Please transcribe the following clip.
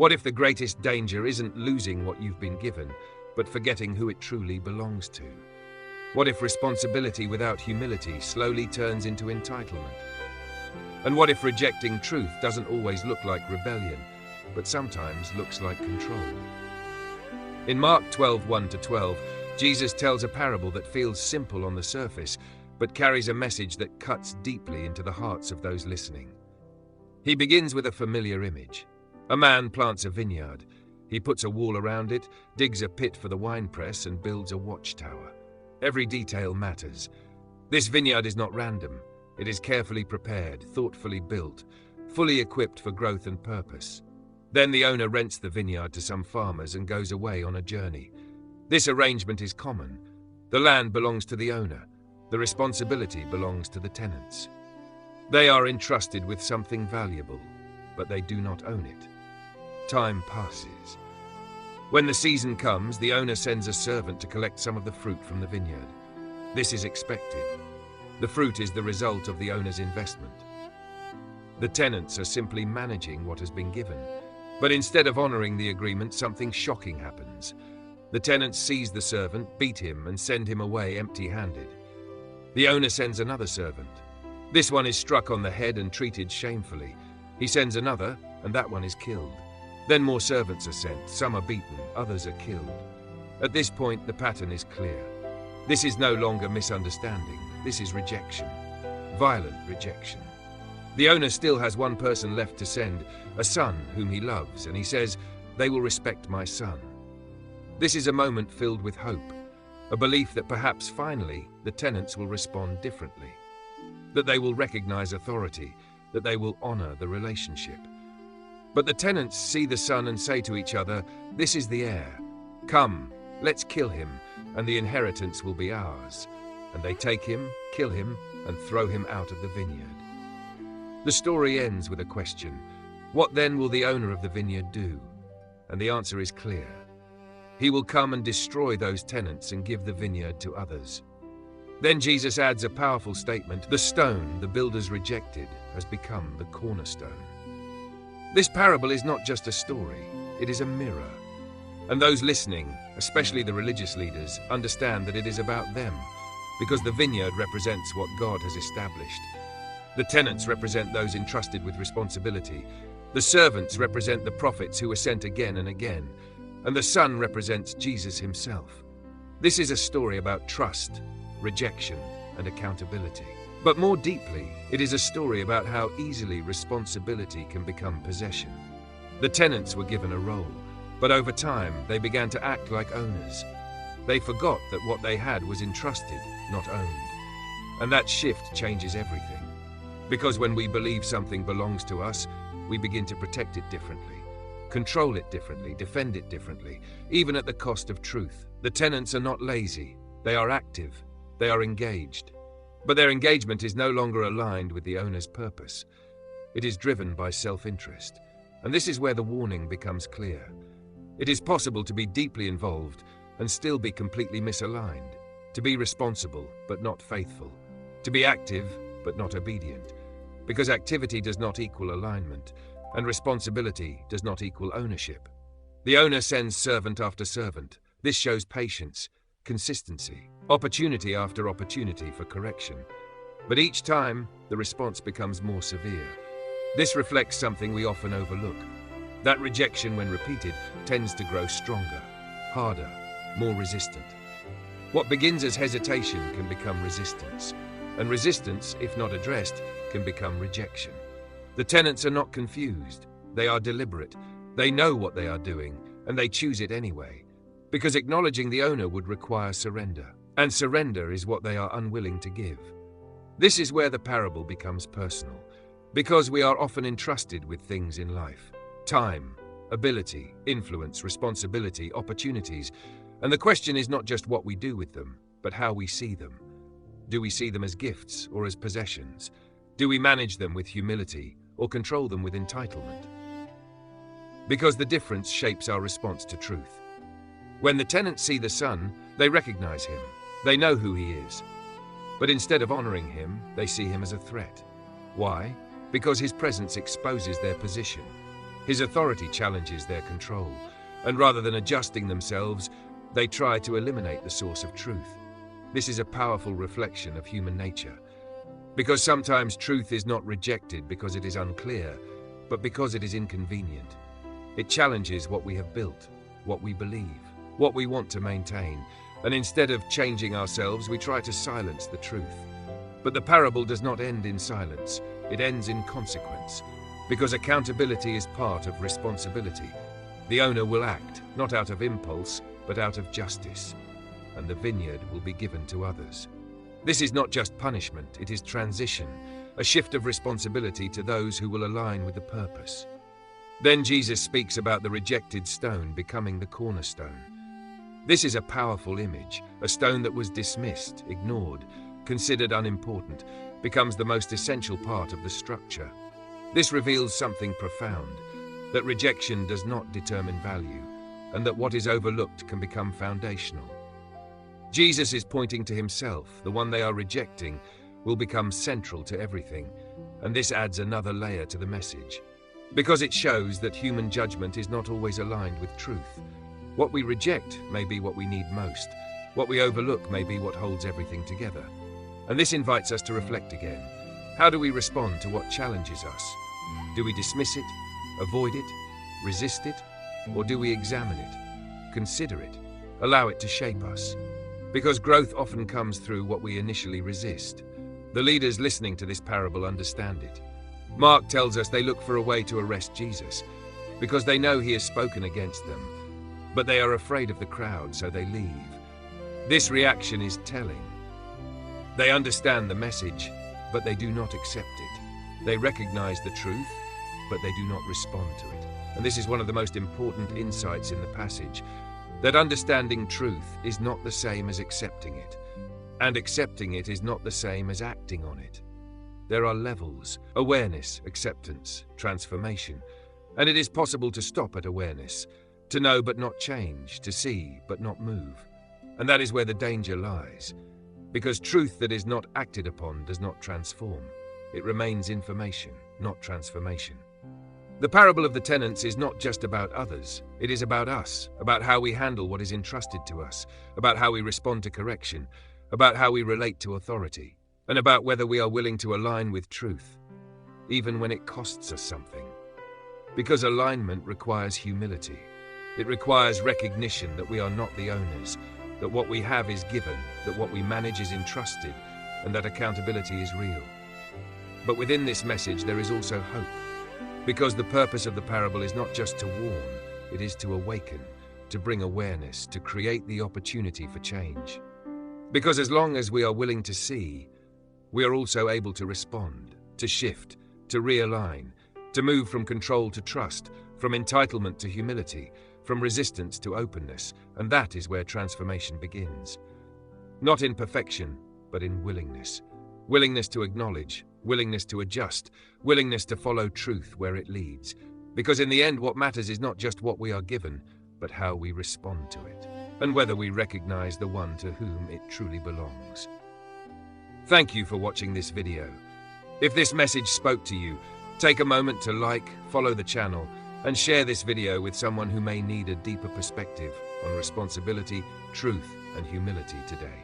What if the greatest danger isn't losing what you've been given, but forgetting who it truly belongs to? What if responsibility without humility slowly turns into entitlement? And what if rejecting truth doesn't always look like rebellion, but sometimes looks like control? In Mark 12:1-12, Jesus tells a parable that feels simple on the surface, but carries a message that cuts deeply into the hearts of those listening. He begins with a familiar image. A man plants a vineyard. He puts a wall around it, digs a pit for the winepress, and builds a watchtower. Every detail matters. This vineyard is not random. It is carefully prepared, thoughtfully built, fully equipped for growth and purpose. Then the owner rents the vineyard to some farmers and goes away on a journey. This arrangement is common. The land belongs to the owner. The responsibility belongs to the tenants. They are entrusted with something valuable, but they do not own it. Time passes. When the season comes, the owner sends a servant to collect some of the fruit from the vineyard. This is expected. The fruit is the result of the owner's investment. The tenants are simply managing what has been given. But instead of honoring the agreement, something shocking happens. The tenants seize the servant, beat him, and send him away empty-handed. The owner sends another servant. This one is struck on the head and treated shamefully. He sends another, and that one is killed. Then more servants are sent. Some are beaten, others are killed. At this point, the pattern is clear. This is no longer misunderstanding. This is rejection. Violent rejection. The owner still has one person left to send, a son whom he loves, and he says, "They will respect my son." This is a moment filled with hope, a belief that perhaps finally the tenants will respond differently, that they will recognize authority, that they will honor the relationship. But the tenants see the son and say to each other, "This is the heir. Come, let's kill him, and the inheritance will be ours." And they take him, kill him, and throw him out of the vineyard. The story ends with a question. What then will the owner of the vineyard do? And the answer is clear. He will come and destroy those tenants and give the vineyard to others. Then Jesus adds a powerful statement. The stone the builders rejected has become the cornerstone. This parable is not just a story, it is a mirror. And those listening, especially the religious leaders, understand that it is about them, because the vineyard represents what God has established. The tenants represent those entrusted with responsibility. The servants represent the prophets who were sent again and again. And the Son represents Jesus himself. This is a story about trust, rejection, and accountability. But more deeply, it is a story about how easily responsibility can become possession. The tenants were given a role, but over time they began to act like owners. They forgot that what they had was entrusted, not owned. And that shift changes everything. Because when we believe something belongs to us, we begin to protect it differently, control it differently, defend it differently, even at the cost of truth. The tenants are not lazy, they are active, they are engaged. But their engagement is no longer aligned with the owner's purpose. It is driven by self-interest. And this is where the warning becomes clear. It is possible to be deeply involved and still be completely misaligned, to be responsible but not faithful, to be active but not obedient, because activity does not equal alignment, and responsibility does not equal ownership. The owner sends servant after servant. This shows patience, consistency, opportunity after opportunity for correction. But each time, the response becomes more severe. This reflects something we often overlook. That rejection, when repeated, tends to grow stronger, harder, more resistant. What begins as hesitation can become resistance. And resistance, if not addressed, can become rejection. The tenants are not confused. They are deliberate. They know what they are doing, and they choose it anyway, because acknowledging the owner would require surrender, and surrender is what they are unwilling to give. This is where the parable becomes personal, because we are often entrusted with things in life: time, ability, influence, responsibility, opportunities. And the question is not just what we do with them, but how we see them. Do we see them as gifts or as possessions? Do we manage them with humility or control them with entitlement? Because the difference shapes our response to truth. When the tenants see the Son, they recognize him. They know who he is. But instead of honoring him, they see him as a threat. Why? Because his presence exposes their position. His authority challenges their control, and rather than adjusting themselves, they try to eliminate the source of truth. This is a powerful reflection of human nature, because sometimes truth is not rejected because it is unclear, but because it is inconvenient. It challenges what we have built, what we believe, what we want to maintain, and instead of changing ourselves, we try to silence the truth. But the parable does not end in silence, it ends in consequence, because accountability is part of responsibility. The owner will act, not out of impulse, but out of justice, and the vineyard will be given to others. This is not just punishment, it is transition, a shift of responsibility to those who will align with the purpose. Then Jesus speaks about the rejected stone becoming the cornerstone. This is a powerful image. A stone that was dismissed, ignored, considered unimportant, becomes the most essential part of the structure. This reveals something profound, that rejection does not determine value, and that what is overlooked can become foundational. Jesus is pointing to himself. The one they are rejecting will become central to everything, and this adds another layer to the message, because it shows that human judgment is not always aligned with truth. What we reject may be what we need most. What we overlook may be what holds everything together. And this invites us to reflect again. How do we respond to what challenges us? Do we dismiss it, avoid it, resist it, or do we examine it, consider it, allow it to shape us? Because growth often comes through what we initially resist. The leaders listening to this parable understand it. Mark tells us they look for a way to arrest Jesus, because they know he has spoken against them. But they are afraid of the crowd, so they leave. This reaction is telling. They understand the message, but they do not accept it. They recognize the truth, but they do not respond to it. And this is one of the most important insights in the passage, that understanding truth is not the same as accepting it, and accepting it is not the same as acting on it. There are levels: awareness, acceptance, transformation, and it is possible to stop at awareness, to know but not change, to see but not move. And that is where the danger lies, because truth that is not acted upon does not transform. It remains information, not transformation. The parable of the tenants is not just about others, it is about us, about how we handle what is entrusted to us, about how we respond to correction, about how we relate to authority, and about whether we are willing to align with truth, even when it costs us something. Because alignment requires humility. It requires recognition that we are not the owners, that what we have is given, that what we manage is entrusted, and that accountability is real. But within this message there is also hope, because the purpose of the parable is not just to warn, it is to awaken, to bring awareness, to create the opportunity for change. Because as long as we are willing to see, we are also able to respond, to shift, to realign, to move from control to trust, from entitlement to humility, from resistance to openness, and that is where transformation begins. Not in perfection, but in willingness. Willingness to acknowledge, willingness to adjust, willingness to follow truth where it leads. Because in the end, what matters is not just what we are given, but how we respond to it, and whether we recognize the one to whom it truly belongs. Thank you for watching this video. If this message spoke to you, take a moment to like, follow the channel, and share this video with someone who may need a deeper perspective on responsibility, truth, and humility today.